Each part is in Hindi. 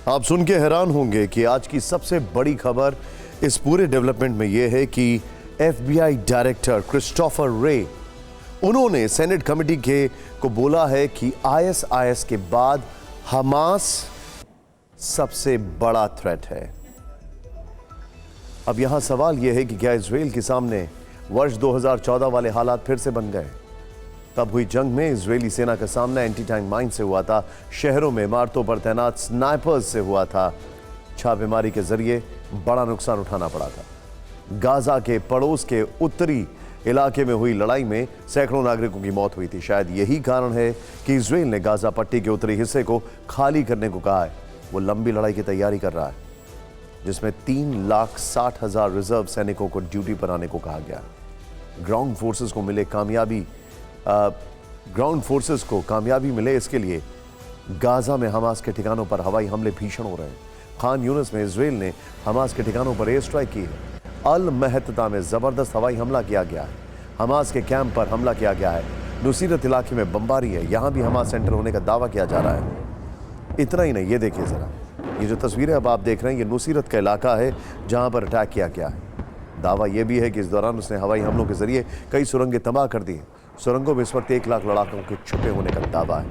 आप सुन के हैरान होंगे कि आज की सबसे बड़ी खबर इस पूरे डेवलपमेंट में यह है कि FBI डायरेक्टर क्रिस्टोफर रे, उन्होंने सेनेट कमेटी को बोला है कि ISIS के बाद हमास सबसे बड़ा थ्रेट है। अब यहां सवाल यह है कि क्या इजराइल के सामने वर्ष 2014 वाले हालात फिर से बन गए? तब हुई जंग में इजरायली सेना का सामना एंटी टैंक माइन से हुआ था, शहरों में इमारतों पर तैनात स्नाइपर्स से हुआ था, छापेमारी के जरिए बड़ा नुकसान उठाना पड़ा था। गाजा के पड़ोस के उत्तरी इलाके में हुई लड़ाई में सैकड़ों नागरिकों की मौत हुई थी। शायद यही कारण है कि इजराइल ने गाजा पट्टी के उत्तरी हिस्से को खाली करने को कहा है। वो लंबी लड़ाई की तैयारी कर रहा है, जिसमें 3,60,000 रिजर्व सैनिकों को ड्यूटी पर आने को कहा गया। ग्राउंड फोर्सेस को कामयाबी मिले, इसके लिए गाजा में हमास के ठिकानों पर हवाई हमले भीषण हो रहे हैं। खान यूनिस में इजराइल ने हमास के ठिकानों पर एयर स्ट्राइक की है। अल महत्ता में जबरदस्त हवाई हमला किया गया है। हमास के कैंप पर हमला किया गया है। नुसीरत इलाके में बमबारी है, यहां भी हमास सेंटर होने का दावा किया जा रहा है। इतना ही नहीं, ये देखिए जरा, ये जो तस्वीरें अब आप देख रहे हैं, ये नुसीरत का इलाका है जहां पर अटैक किया गया है। दावा यह भी है कि इस दौरान उसने हवाई हमलों के जरिए कई सुरंगें तबाह कर दी हैं। सुरंगों में इस वक्त 1 लाख लड़ाकों के छुपे होने का दावा है।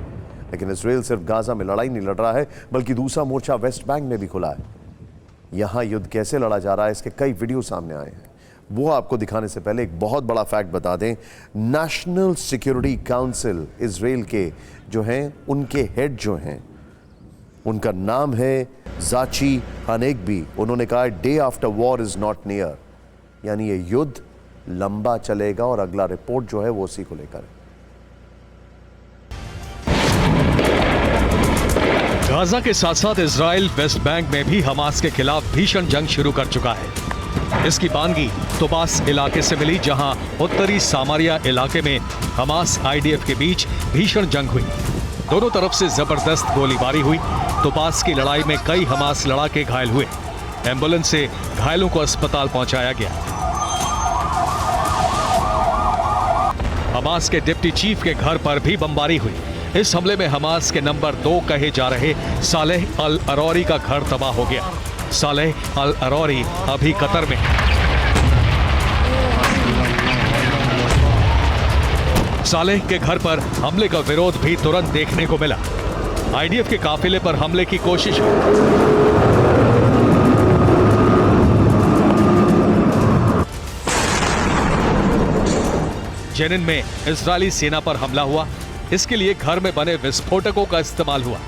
लेकिन इजराइल सिर्फ गाजा में लड़ाई नहीं लड़ रहा है, बल्कि दूसरा मोर्चा वेस्ट बैंक में भी खुला है। यहां युद्ध कैसे लड़ा जा रहा है, इसके कई वीडियो सामने आए हैं। वो आपको दिखाने से पहले एक बहुत बड़ा फैक्ट बता दें। नेशनल सिक्योरिटी काउंसिल इजराइल के जो हैं, उनके हेड जो हैं, उनका नाम है जाची हनेगबी। उन्होंने कहा day after war is not near, यानी ये युद्ध लंबा चलेगा और अगला रिपोर्ट जो है वो उसी को लेकर है। गाजा के साथ साथ इजराइल वेस्ट बैंक में भी हमास के खिलाफ भीषण जंग शुरू कर चुका है। इसकी बानगी तोबास इलाके से मिली, जहां उत्तरी सामारिया इलाके में हमास IDF के बीच भीषण जंग हुई। दोनों तरफ से जबरदस्त गोलीबारी हुई। तोबास की लड़ाई में कई हमास लड़ाके घायल हुए। एम्बुलेंस से घायलों को अस्पताल पहुंचाया गया। हमास के डिप्टी चीफ के घर पर भी बमबारी हुई। इस हमले में हमास के नंबर 2 कहे जा रहे सालेह अल अरौरी का घर तबाह हो गया। सालेह अल अरौरी अभी कतर में है। सालेह के घर पर हमले का विरोध भी तुरंत देखने को मिला। IDF के काफिले पर हमले की कोशिश हुई। जेनिन में इजरायली सेना पर हमला हुआ। इसके लिए घर में बने विस्फोटकों का इस्तेमाल हुआ।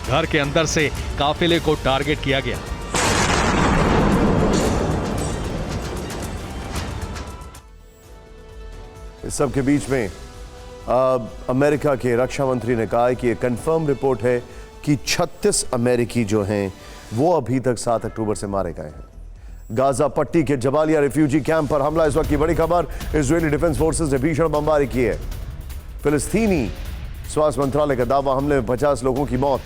घर के अंदर से काफिले को टारगेट किया गया। इस सब के बीच में अमेरिका के रक्षा मंत्री ने कहा है कि यह कंफर्म रिपोर्ट है कि 36 अमेरिकी जो हैं वो अभी तक 7 अक्टूबर से मारे गए हैं। गाजा पट्टी के जबालिया रिफ्यूजी कैंप पर हमला, इस वक्त की बड़ी खबर। इजरायली डिफेंस फोर्सेस ने भीषण बमबारी की है। फिलिस्तीनी स्वास्थ्य मंत्रालय का दावा, हमले में 50 लोगों की मौत,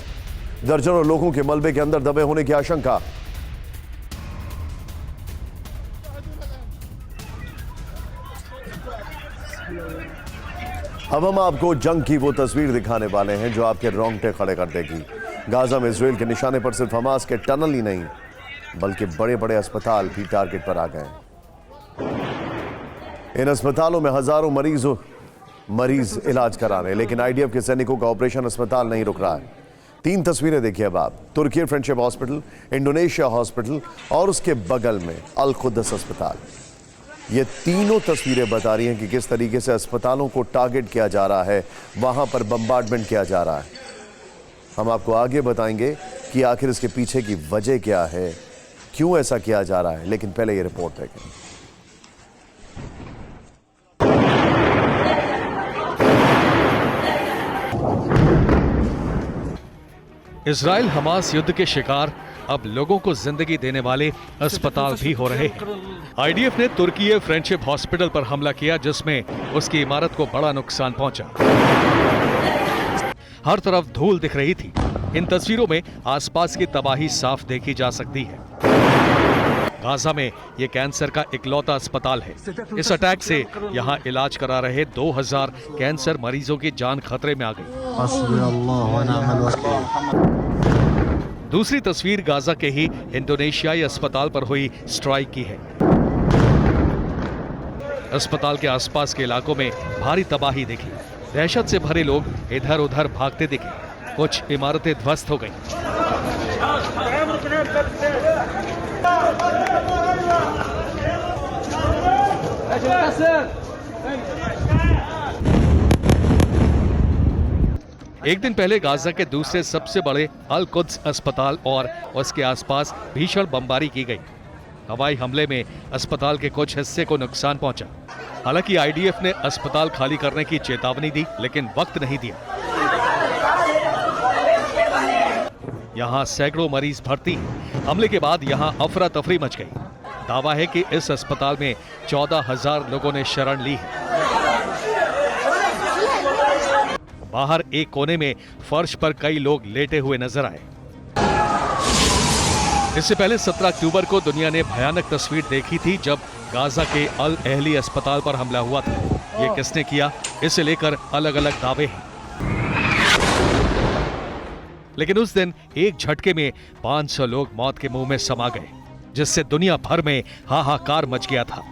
दर्जनों लोगों के मलबे के अंदर दबे होने की आशंका। अब हम आपको जंग की वो तस्वीर दिखाने वाले हैं जो आपके रोंगटे खड़े कर देगी। गाजा में इजराइल के निशाने पर सिर्फ हमास के टनल ही नहीं, बल्कि बड़े बड़े अस्पताल भी टारगेट पर आ गए। इन अस्पतालों में हजारों मरीज इलाज करा रहे हैं, लेकिन IDF के सैनिकों का ऑपरेशन अस्पताल नहीं रुक रहा है। 3 तस्वीरें देखिए अब आप। तुर्की फ्रेंडशिप हॉस्पिटल, इंडोनेशिया हॉस्पिटल और उसके बगल में अल कुद्दस अस्पताल। ये तीनों तस्वीरें बता रही हैं कि किस तरीके से अस्पतालों को टारगेट किया जा रहा है, वहां पर बम्बार्डमेंट किया जा रहा है। हम आपको आगे बताएंगे कि आखिर इसके पीछे की वजह क्या है, क्यों ऐसा किया जा रहा है, लेकिन पहले ये रिपोर्ट देखें। इजराइल हमास युद्ध के शिकार अब लोगों को जिंदगी देने वाले अस्पताल भी हो रहे हैं। IDF ने तुर्की फ्रेंडशिप हॉस्पिटल पर हमला किया, जिसमें उसकी इमारत को बड़ा नुकसान पहुंचा। हर तरफ धूल दिख रही थी। इन तस्वीरों में आसपास की तबाही साफ देखी जा सकती है। गाजा में ये कैंसर का इकलौता अस्पताल है। इस अटैक से यहाँ इलाज करा रहे 2000 कैंसर मरीजों की जान खतरे में आ गई। दूसरी तस्वीर गाजा के ही इंडोनेशियाई अस्पताल पर हुई स्ट्राइक की है। अस्पताल के आसपास के इलाकों में भारी तबाही दिखी। दहशत से भरे लोग इधर उधर भागते दिखे। कुछ इमारतें ध्वस्त हो गईं। एक दिन पहले गाजा के दूसरे सबसे बड़े अल कुद्स अस्पताल और उसके आसपास भीषण बमबारी की गई। हवाई हमले में अस्पताल के कुछ हिस्से को नुकसान पहुंचा। हालांकि आईडीएफ ने अस्पताल खाली करने की चेतावनी दी, लेकिन वक्त नहीं दिया। यहां सैकड़ों मरीज भर्ती हैं। हमले के बाद यहां अफरा तफरी मच गई। दावा है कि इस अस्पताल में 14,000 लोगों ने शरण ली है। बाहर एक कोने में फर्श पर कई लोग लेटे हुए नजर आए। इससे पहले 17 अक्टूबर को दुनिया ने भयानक तस्वीर देखी थी जब गाजा के अल अहली अस्पताल पर हमला हुआ था। ये किसने किया, इसे लेकर अलग अलग दावे हैं। लेकिन उस दिन एक झटके में 500 लोग मौत के मुंह में समा गए, जिससे दुनिया भर में हाहाकार मच गया था।